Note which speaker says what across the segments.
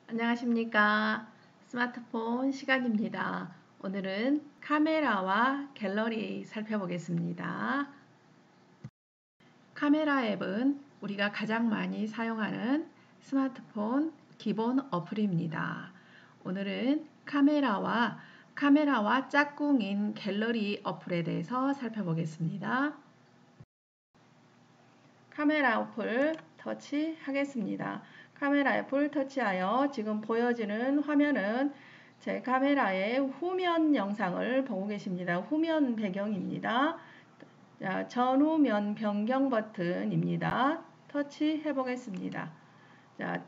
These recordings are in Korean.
Speaker 1: 안녕하십니까. 스마트폰 시간입니다. 오늘은 카메라와 갤러리 살펴보겠습니다. 카메라 앱은 우리가 가장 많이 사용하는 스마트폰 기본 어플입니다. 오늘은 카메라와 짝꿍인 갤러리 어플에 대해서 살펴보겠습니다. 카메라 어플 터치하겠습니다. 카메라 어플 터치하여 지금 보여지는 화면은 제 카메라의 후면 영상을 보고 계십니다. 후면 배경입니다. 자, 전후면 변경 버튼입니다. 터치해 보겠습니다. 자,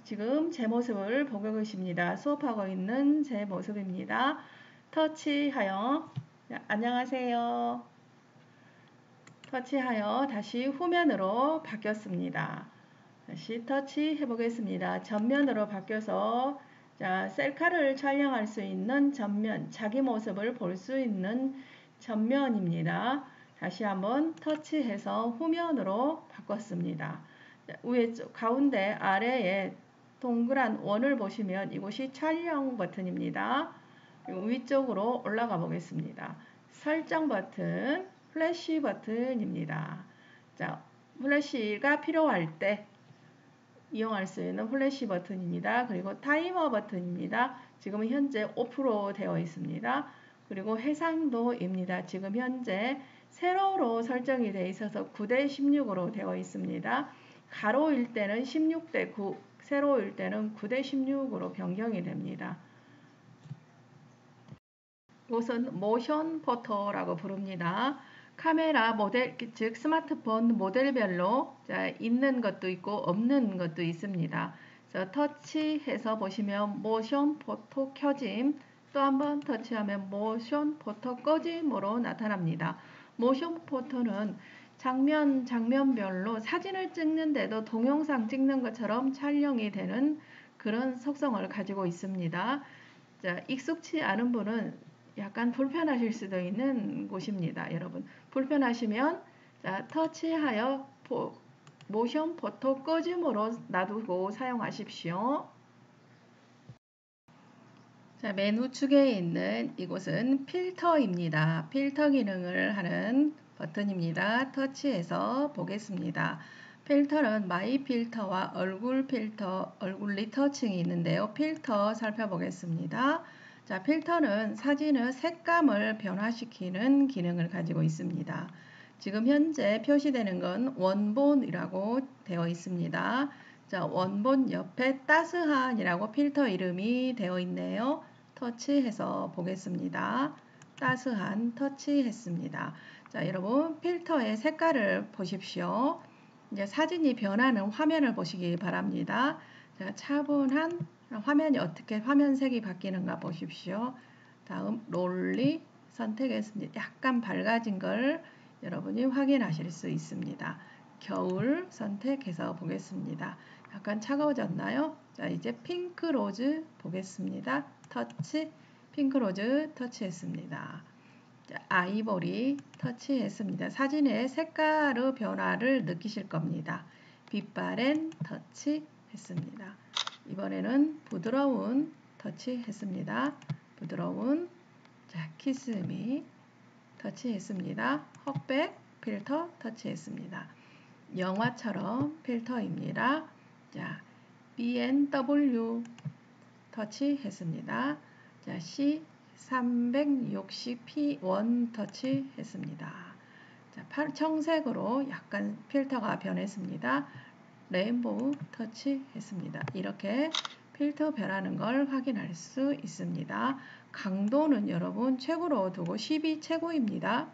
Speaker 1: 지금 제 모습을 보고 계십니다. 수업하고 있는 제 모습입니다. 터치하여 안녕하세요. 터치하여 다시 후면으로 바뀌었습니다. 다시 터치해 보겠습니다. 전면으로 바뀌어서 자, 셀카를 촬영할 수 있는 전면, 자기 모습을 볼 수 있는 전면입니다. 다시 한번 터치해서 후면으로 바꿨습니다. 위쪽 가운데 아래에 동그란 원을 보시면 이곳이 촬영 버튼입니다. 그리고 위쪽으로 올라가 보겠습니다. 설정 버튼, 플래시 버튼입니다. 자, 플래시가 필요할 때 이용할 수 있는 플래시 버튼입니다. 그리고 타이머 버튼입니다. 지금 현재 오프로 되어 있습니다. 그리고 해상도입니다. 지금 현재 세로로 설정이 되어 있어서 9:16으로 되어 있습니다. 가로일 때는 16:9, 세로일 때는 9:16으로 변경이 됩니다. 이것은 모션 포토라고 부릅니다. 카메라 모델, 즉 스마트폰 모델별로 있는 것도 있고 없는 것도 있습니다. 그래서 터치해서 보시면 모션 포토 켜짐, 또 한번 터치하면 모션 포토 꺼짐으로 나타납니다. 모션 포토는 장면별로 사진을 찍는데도 동영상 찍는 것처럼 촬영이 되는 그런 속성을 가지고 있습니다. 자, 익숙치 않은 분은 약간 불편하실 수도 있는 곳입니다. 여러분, 불편하시면 자, 터치하여 모션 포토 꺼짐으로 놔두고 사용하십시오. 자, 맨 우측에 있는 이곳은 필터입니다. 필터 기능을 하는 버튼입니다. 터치해서 보겠습니다. 필터는 마이 필터와 얼굴 필터, 얼굴 리터칭이 있는데요. 필터 살펴보겠습니다. 자, 필터는 사진의 색감을 변화시키는 기능을 가지고 있습니다. 지금 현재 표시되는 건 원본이라고 되어 있습니다. 자, 원본 옆에 따스한이라고 필터 이름이 되어 있네요. 터치해서 보겠습니다. 따스한 터치했습니다. 자, 여러분 필터의 색깔을 보십시오. 이제 사진이 변하는 화면을 보시기 바랍니다. 자, 차분한 화면이 어떻게 화면색이 바뀌는가 보십시오. 다음 롤리 선택했습니다. 약간 밝아진 걸 여러분이 확인하실 수 있습니다. 겨울 선택해서 보겠습니다. 약간 차가워졌나요? 자, 이제 핑크 로즈 보겠습니다. 터치, 핑크 로즈 터치했습니다. 자, 아이보리 터치했습니다. 사진의 색깔의 변화를 느끼실 겁니다. 빛바랜 터치했습니다. 이번에는 부드러운 터치했습니다. 부드러운 자, 키스미 터치했습니다. 흑백 필터 터치했습니다. 영화처럼 필터입니다. 자, BMW 터치했습니다. 자, C360P1 터치했습니다. 자, 청색으로 약간 필터가 변했습니다. 레인보우 터치했습니다. 이렇게 필터 변하는 걸 확인할 수 있습니다. 강도는 여러분 최고로 두고 10이 최고입니다.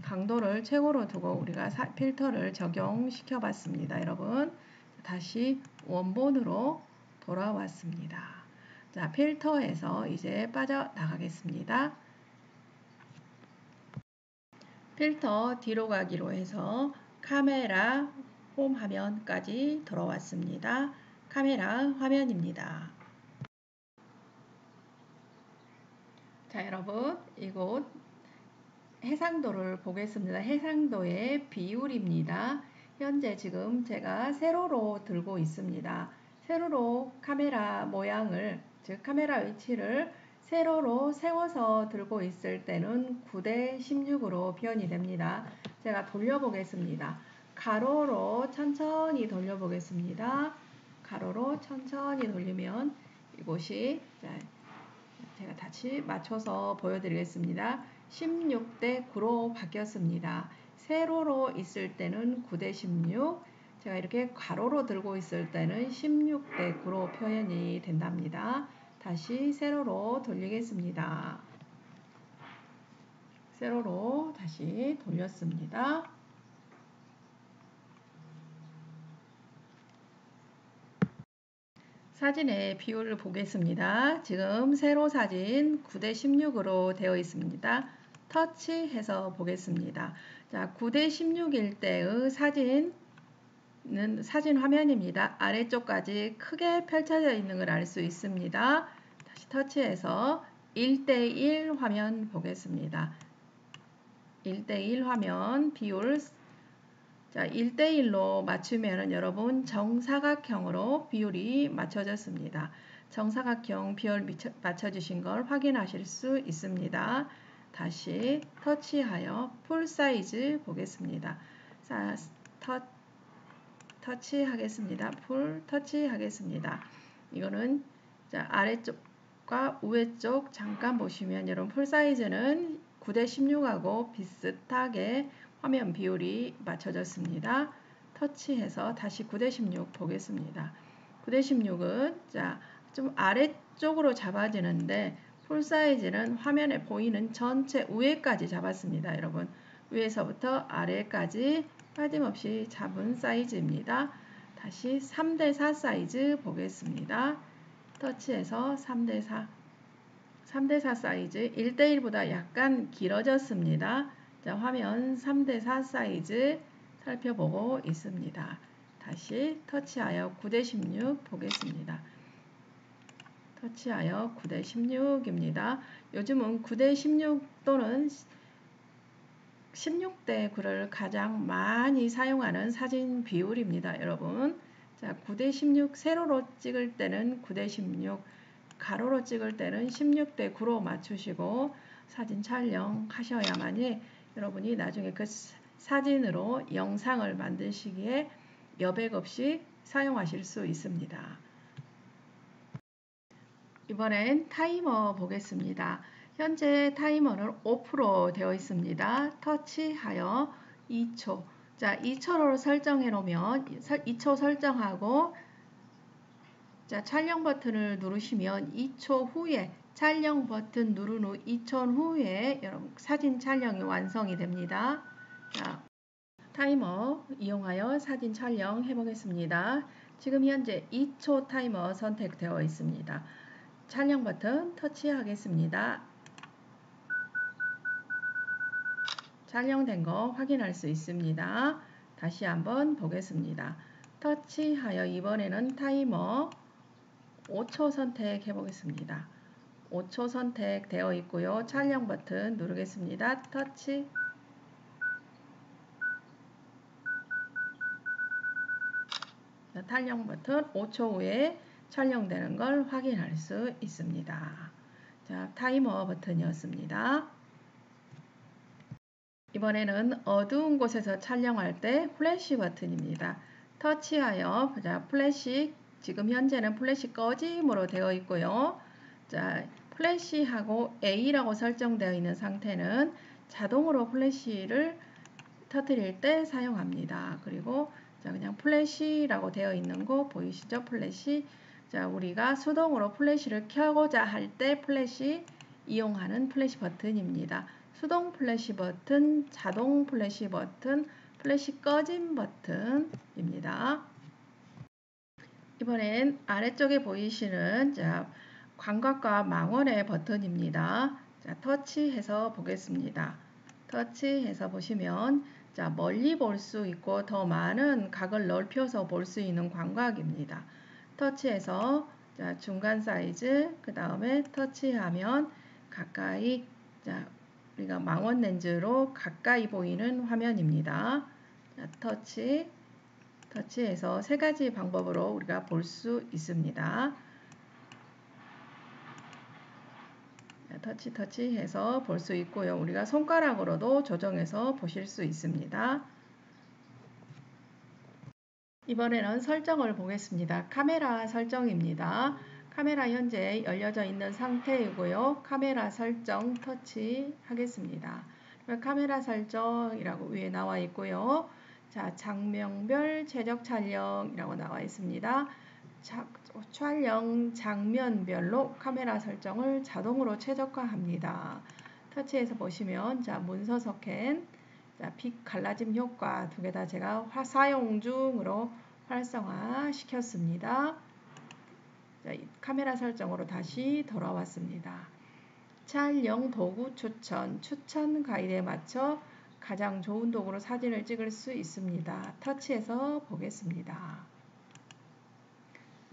Speaker 1: 강도를 최고로 두고 우리가 필터를 적용시켜 봤습니다. 여러분 다시 원본으로 돌아왔습니다. 자, 필터에서 이제 빠져나가겠습니다. 필터 뒤로 가기로 해서 카메라 홈 화면까지 돌아왔습니다. 카메라 화면입니다. 자, 여러분 이곳 해상도를 보겠습니다. 해상도의 비율입니다. 현재 지금 제가 세로로 들고 있습니다. 세로로 카메라 모양을, 즉 카메라 위치를 세로로 세워서 들고 있을 때는 9:16으로 표현이 됩니다. 제가 돌려보겠습니다. 가로로 천천히 돌려보겠습니다. 가로로 천천히 돌리면 이곳이, 제가 다시 맞춰서 보여드리겠습니다. 16:9로 바뀌었습니다. 세로로 있을 때는 9:16, 제가 이렇게 가로로 들고 있을 때는 16:9로 표현이 된답니다. 다시 세로로 돌리겠습니다. 세로로 다시 돌렸습니다. 사진의 비율을 보겠습니다. 지금 세로 사진 9:16으로 되어 있습니다. 터치해서 보겠습니다. 자, 9:16일 때의 사진은 사진 화면입니다. 아래쪽까지 크게 펼쳐져 있는 걸 알 수 있습니다. 다시 터치해서 1:1 화면 보겠습니다. 1:1 화면 비율, 자, 1:1로 맞추면 여러분 정사각형으로 비율이 맞춰졌습니다. 정사각형 비율 맞춰주신 걸 확인하실 수 있습니다. 다시 터치하여 풀 사이즈 보겠습니다. 자, 터치하겠습니다. 풀 터치하겠습니다. 이거는, 자, 아래쪽과 위쪽 잠깐 보시면 여러분 풀 사이즈는 9:16하고 비슷하게 화면 비율이 맞춰졌습니다. 터치해서 다시 9:16 보겠습니다. 9:16은 자, 좀 아래쪽으로 잡아지는데 풀 사이즈는 화면에 보이는 전체 위에까지 잡았습니다. 여러분, 위에서부터 아래까지 빠짐없이 잡은 사이즈입니다. 다시 3:4 사이즈 보겠습니다. 터치해서 3:4, 3:4 사이즈, 1:1보다 약간 길어졌습니다. 자, 화면 3:4 사이즈 살펴보고 있습니다. 다시 터치하여 9:16 보겠습니다. 터치하여 9:16입니다. 요즘은 9:16 또는 16:9를 가장 많이 사용하는 사진 비율입니다. 여러분, 자, 9:16 세로로 찍을 때는 9:16, 가로로 찍을 때는 16:9로 맞추시고 사진 촬영하셔야만이 여러분이 나중에 그 사진으로 영상을 만드시기에 여백 없이 사용하실 수 있습니다. 이번엔 타이머 보겠습니다. 현재 타이머는 오프로 되어 있습니다. 터치하여 2초. 자, 2초로 설정해 놓으면 2초 설정하고, 자, 촬영 버튼을 누르시면 2초 후에, 촬영 버튼 누른 후 2초 후에 여러분 사진 촬영이 완성이 됩니다. 자, 타이머 이용하여 사진 촬영 해보겠습니다. 지금 현재 2초 타이머 선택되어 있습니다. 촬영 버튼 터치하겠습니다. 촬영된 거 확인할 수 있습니다. 다시 한번 보겠습니다. 터치하여 이번에는 타이머 5초 선택해 보겠습니다. 5초 선택되어 있고요. 촬영 버튼 누르겠습니다. 터치. 자, 촬영 버튼 5초 후에 촬영되는 걸 확인할 수 있습니다. 자, 타이머 버튼이었습니다. 이번에는 어두운 곳에서 촬영할 때 플래시 버튼입니다. 터치하여, 자, 플래시, 지금 현재는 플래시 꺼짐으로 되어 있고요. 자, 플래시하고 A라고 설정되어 있는 상태는 자동으로 플래시를 터뜨릴 때 사용합니다. 그리고 자, 그냥 플래시라고 되어 있는 거 보이시죠? 플래시. 자, 우리가 수동으로 플래시를 켜고자 할 때 플래시 이용하는 플래시 버튼입니다. 수동 플래시 버튼, 자동 플래시 버튼, 플래시 꺼짐 버튼입니다. 이번엔 아래쪽에 보이시는, 자, 광각과 망원의 버튼입니다. 자, 터치해서 보겠습니다. 터치해서 보시면, 자, 멀리 볼 수 있고 더 많은 각을 넓혀서 볼 수 있는 광각입니다. 터치해서, 자, 중간 사이즈, 그 다음에 터치하면 가까이, 자, 우리가 망원 렌즈로 가까이 보이는 화면입니다. 자, 터치. 터치해서 세 가지 방법으로 우리가 볼 수 있습니다. 터치해서 볼 수 있고요. 우리가 손가락으로도 조정해서 보실 수 있습니다. 이번에는 설정을 보겠습니다. 카메라 설정입니다. 카메라 현재 열려져 있는 상태이고요. 카메라 설정 터치하겠습니다. 카메라 설정이라고 위에 나와 있고요. 자, 장면별 최적 촬영이라고 나와 있습니다. 촬영 장면별로 카메라 설정을 자동으로 최적화합니다. 터치해서 보시면 자, 문서 스캔, 자, 빛 갈라짐 효과 두 개 다 제가 사용 중으로 활성화 시켰습니다. 자, 카메라 설정으로 다시 돌아왔습니다. 촬영 도구 추천 가이드에 맞춰 가장 좋은 도구로 사진을 찍을 수 있습니다. 터치해서 보겠습니다.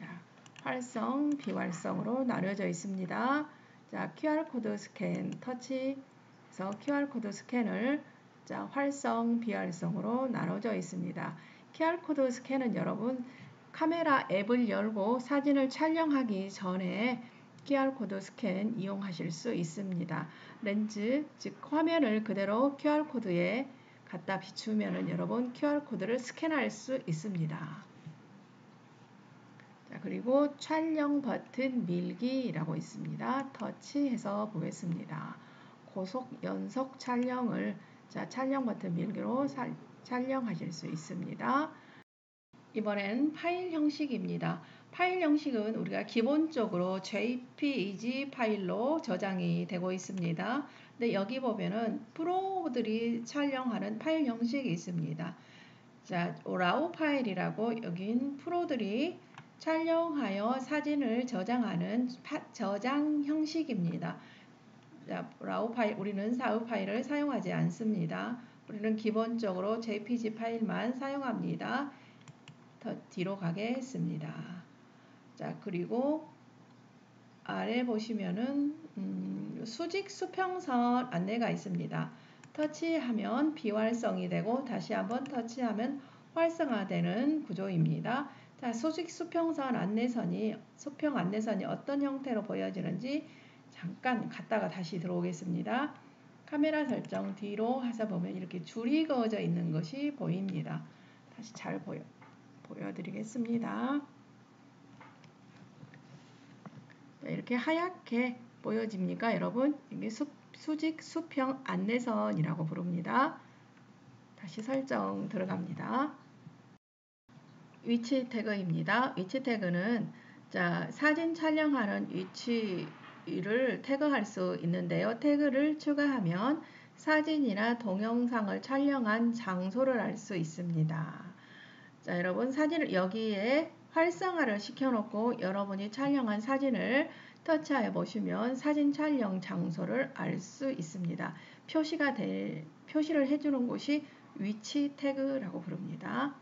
Speaker 1: 자, 활성, 비활성으로 나뉘어져 있습니다. 자, QR코드 스캔 터치해서 QR코드 스캔을 자, 활성, 비활성으로 나눠져 있습니다. QR코드 스캔은 여러분 카메라 앱을 열고 사진을 촬영하기 전에 QR코드 스캔 이용하실 수 있습니다. 렌즈, 즉 화면을 그대로 QR코드에 갖다 비추면 여러분 QR코드를 스캔할 수 있습니다. 자, 그리고 촬영 버튼 밀기라고 있습니다. 터치해서 보겠습니다. 고속 연속 촬영을 자, 촬영 버튼 밀기로 촬영하실 수 있습니다. 이번엔 파일 형식입니다. 파일 형식은 우리가 기본적으로 JPEG 파일로 저장이 되고 있습니다. 근데 여기 보면은 프로들이 촬영하는 파일 형식이 있습니다. 자, 라우 파일이라고 여긴 프로들이 촬영하여 사진을 저장하는 저장 형식입니다. 자, 라우 파일, 우리는 라우 파일을 사용하지 않습니다. 우리는 기본적으로 JPG 파일만 사용합니다. 더 뒤로 가겠습니다. 자, 그리고 아래 보시면은 수직 수평선 안내가 있습니다. 터치하면 비활성이 되고 다시 한번 터치하면 활성화되는 구조입니다. 자, 수직 수평선 안내선이 수평 안내선이 어떤 형태로 보여지는지 잠깐 갔다가 다시 들어오겠습니다. 카메라 설정 뒤로 해서 보면 이렇게 줄이 그어져 있는 것이 보입니다. 다시 잘 보여드리겠습니다. 이렇게 하얗게 보여집니까, 여러분? 이게 수직 수평 안내선이라고 부릅니다. 다시 설정 들어갑니다. 위치 태그입니다. 위치 태그는 자, 사진 촬영하는 위치를 태그할 수 있는데요. 태그를 추가하면 사진이나 동영상을 촬영한 장소를 알 수 있습니다. 자, 여러분 사진을 여기에 활성화를 시켜놓고 여러분이 촬영한 사진을 터치하여 보시면 사진 촬영 장소를 알 수 있습니다. 표시를 해주는 곳이 위치 태그라고 부릅니다.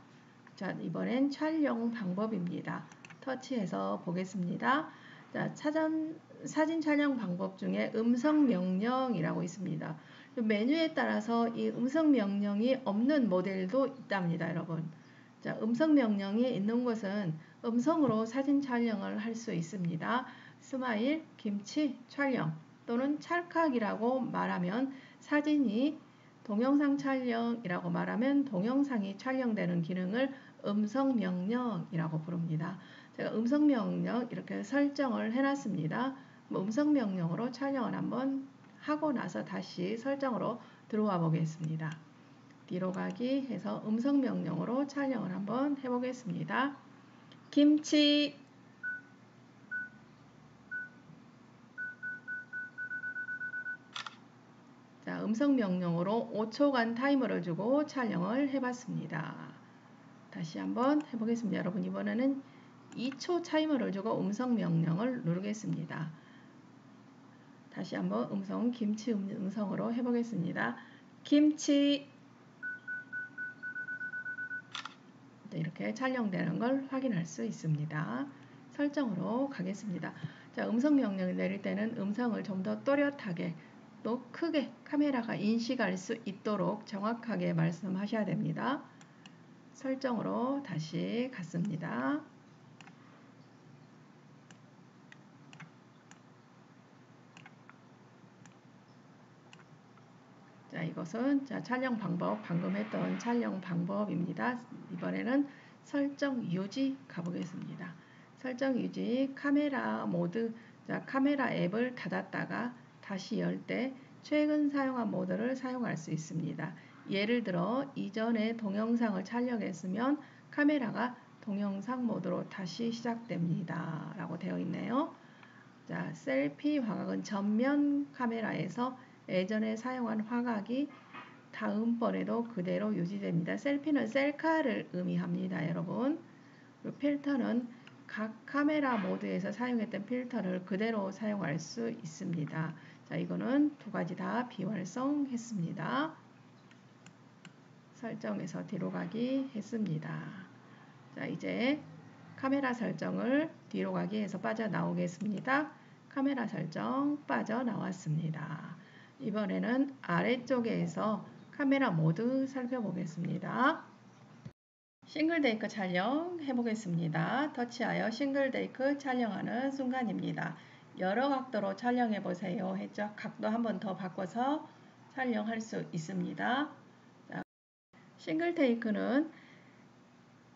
Speaker 1: 자, 이번엔 촬영 방법입니다. 터치해서 보겠습니다. 자, 사진 촬영 방법 중에 음성 명령이라고 있습니다. 메뉴에 따라서 이 음성 명령이 없는 모델도 있답니다, 여러분. 자, 음성 명령이 있는 곳은 음성으로 사진 촬영을 할 수 있습니다. 스마일, 김치, 촬영 또는 찰칵이라고 말하면 사진이 동영상 촬영이라고 말하면 동영상이 촬영되는 기능을 음성 명령이라고 부릅니다. 제가 음성 명령 이렇게 설정을 해놨습니다. 음성 명령으로 촬영을 한번 하고 나서 다시 설정으로 들어와 보겠습니다. 뒤로 가기 해서 음성 명령으로 촬영을 한번 해보겠습니다. 김치 자, 음성 명령으로 5초간 타이머를 주고 촬영을 해봤습니다. 다시 한번 해보겠습니다. 여러분 이번에는 2초 타이머를 주고 음성 명령을 누르겠습니다. 다시 한번 김치 음성으로 해보겠습니다. 김치 이렇게 촬영되는 걸 확인할 수 있습니다. 설정으로 가겠습니다. 자, 음성 명령을 내릴 때는 음성을 좀 더 또렷하게 또 크게 카메라가 인식할 수 있도록 정확하게 말씀하셔야 됩니다. 설정으로 다시 갔습니다. 자, 이것은 촬영 방법, 방금 했던 촬영 방법입니다. 이번에는 설정 유지 가보겠습니다. 설정 유지, 카메라 모드, 카메라 앱을 닫았다가 다시 열 때 최근 사용한 모드를 사용할 수 있습니다. 예를 들어 이전에 동영상을 촬영했으면 카메라가 동영상 모드로 다시 시작됩니다. 라고 되어 있네요. 자, 셀피 화각은 전면 카메라에서 예전에 사용한 화각이 다음번에도 그대로 유지됩니다. 셀피는 셀카를 의미합니다, 여러분. 그리고 필터는 각 카메라 모드에서 사용했던 필터를 그대로 사용할 수 있습니다. 자, 이거는 두 가지 다 비활성했습니다. 설정에서 뒤로 가기 했습니다. 자, 이제 카메라 설정을 뒤로 가기 해서 빠져나오겠습니다. 카메라 설정 빠져나왔습니다. 이번에는 아래쪽에서 카메라 모드 살펴보겠습니다. 싱글 테이크 촬영 해보겠습니다. 터치하여 싱글 테이크 촬영하는 순간입니다. 여러 각도로 촬영해 보세요 했죠. 각도 한 번 더 바꿔서 촬영할 수 있습니다. 자, 싱글 테이크는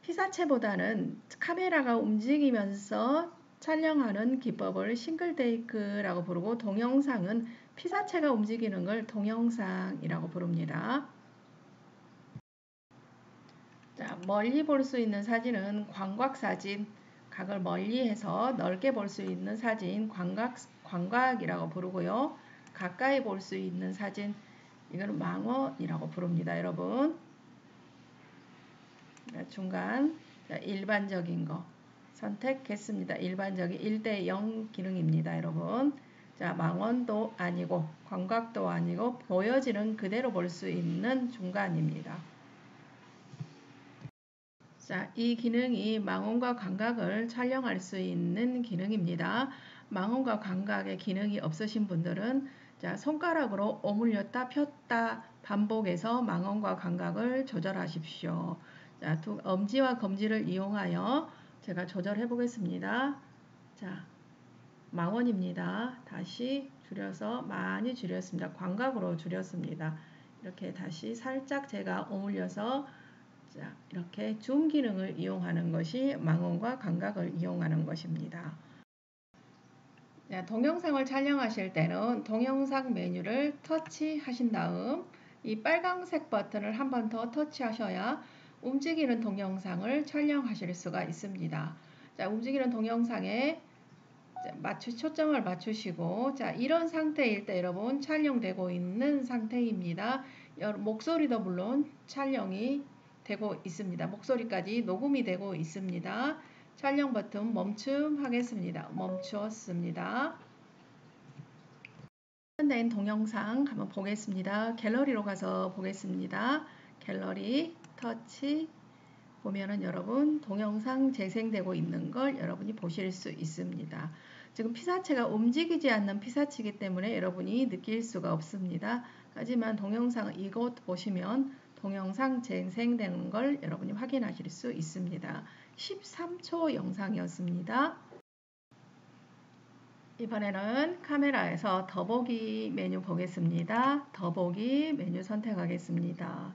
Speaker 1: 피사체보다는 카메라가 움직이면서 촬영하는 기법을 싱글 테이크라고 부르고, 동영상은 피사체가 움직이는 걸 동영상이라고 부릅니다. 자, 멀리 볼 수 있는 사진은 광각사진, 각을 멀리해서 넓게 볼 수 있는 사진 광각이라고 부르고요. 가까이 볼 수 있는 사진, 이거는 망원이라고 부릅니다, 여러분. 중간 일반적인 거 선택했습니다. 일반적인 1:0 기능입니다, 여러분. 자, 망원도 아니고 광각도 아니고 보여지는 그대로 볼 수 있는 중간입니다. 자, 이 기능이 망원과 광각을 촬영할 수 있는 기능입니다. 망원과 광각의 기능이 없으신 분들은 자, 손가락으로 오물렸다 폈다 반복해서 망원과 광각을 조절하십시오. 자, 엄지와 검지를 이용하여 제가 조절해 보겠습니다. 자, 망원입니다. 다시 줄여서 많이 줄였습니다. 광각으로 줄였습니다. 이렇게 다시 살짝 제가 오물려서 자, 이렇게 줌 기능을 이용하는 것이 망원과 광각을 이용하는 것입니다. 자, 동영상을 촬영하실 때는 동영상 메뉴를 터치하신 다음 이 빨간색 버튼을 한 번 더 터치하셔야 움직이는 동영상을 촬영하실 수가 있습니다. 자, 움직이는 동영상에 초점을 맞추시고, 자, 이런 상태일 때 여러분 촬영되고 있는 상태입니다. 목소리도 물론 촬영이 되고 있습니다. 목소리까지 녹음이 되고 있습니다. 촬영 버튼 멈춤 하겠습니다. 멈추었습니다. 된 동영상 한번 보겠습니다. 갤러리로 가서 보겠습니다. 갤러리 터치 보면은 여러분 동영상 재생되고 있는 걸 여러분이 보실 수 있습니다. 지금 피사체가 움직이지 않는 피사체이기 때문에 여러분이 느낄 수가 없습니다. 하지만 동영상 이곳 보시면 동영상 재생되는 걸 여러분이 확인하실 수 있습니다. 13초 영상이었습니다. 이번에는 카메라에서 더보기 메뉴 보겠습니다. 더보기 메뉴 선택하겠습니다.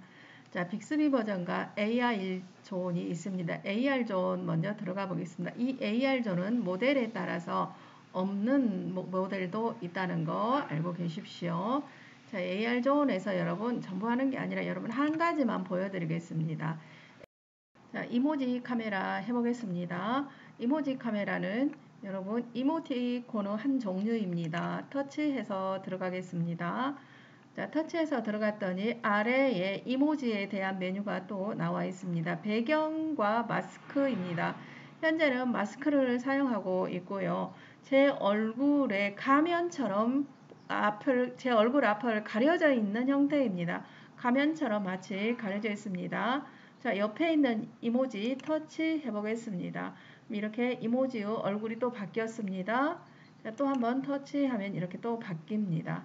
Speaker 1: 자, 빅스비 버전과 AR 존이 있습니다. AR 존 먼저 들어가 보겠습니다. 이 AR 존은 모델에 따라서 없는 모델도 있다는 거 알고 계십시오. 자, AR 존에서 여러분 전부 하는 게 아니라 여러분 한 가지만 보여드리겠습니다. 자, 이모지 카메라 해보겠습니다. 이모지 카메라는 여러분 이모티콘의 한 종류입니다. 터치해서 들어가겠습니다. 자, 터치해서 들어갔더니 아래에 이모지에 대한 메뉴가 또 나와 있습니다. 배경과 마스크입니다. 현재는 마스크를 사용하고 있고요. 제 얼굴의 가면처럼 제 얼굴 앞을 가려져 있는 형태입니다. 가면처럼 마치 가려져 있습니다. 자, 옆에 있는 이모지 터치해 보겠습니다. 이렇게 이모지의 얼굴이 또 바뀌었습니다. 자, 또 한번 터치하면 이렇게 또 바뀝니다.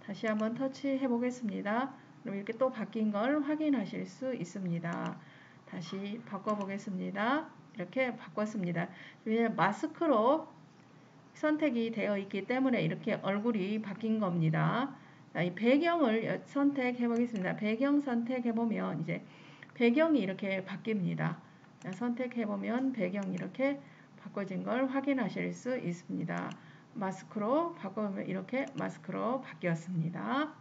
Speaker 1: 다시 한번 터치해 보겠습니다. 그럼 이렇게 또 바뀐 걸 확인하실 수 있습니다. 다시 바꿔보겠습니다. 이렇게 바꿨습니다. 왜냐하면 마스크로 선택이 되어 있기 때문에 이렇게 얼굴이 바뀐 겁니다. 이 배경을 선택해 보겠습니다. 배경 선택해 보면 이제 배경이 이렇게 바뀝니다. 선택해 보면 배경이 이렇게 바꿔진 걸 확인하실 수 있습니다. 마스크로 바꾸면 이렇게 마스크로 바뀌었습니다.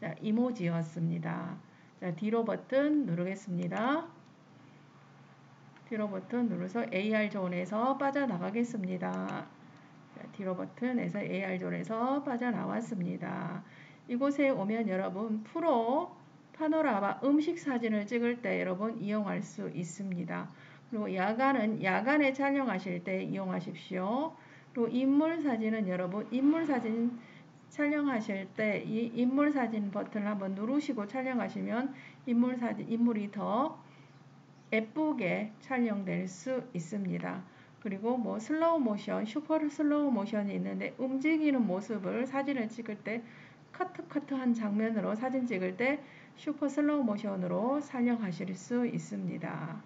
Speaker 1: 자, 이모지였습니다. 자, 뒤로 버튼 누르겠습니다. 뒤로 버튼 눌러서 AR 존에서 빠져나가겠습니다. 뒤로 버튼에서 AR 존에서 빠져나왔습니다. 이곳에 오면 여러분 프로 파노라마 음식 사진을 찍을 때 여러분 이용할 수 있습니다. 그리고 야간은 야간에 촬영하실 때 이용하십시오. 그리고 인물 사진은 여러분 인물 사진 촬영하실 때 이 인물 사진 버튼을 한번 누르시고 촬영하시면 인물 사진 인물이 더 예쁘게 촬영될 수 있습니다. 그리고 뭐 슬로우 모션, 슈퍼 슬로우 모션이 있는데 움직이는 모습을 사진을 찍을 때 커트한 장면으로 사진 찍을 때 슈퍼 슬로우 모션으로 촬영하실 수 있습니다.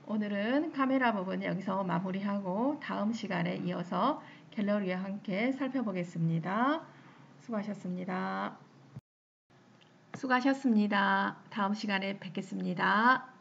Speaker 1: 오늘은 카메라 부분 여기서 마무리하고 다음 시간에 이어서 갤러리와 함께 살펴보겠습니다. 수고하셨습니다. 다음 시간에 뵙겠습니다.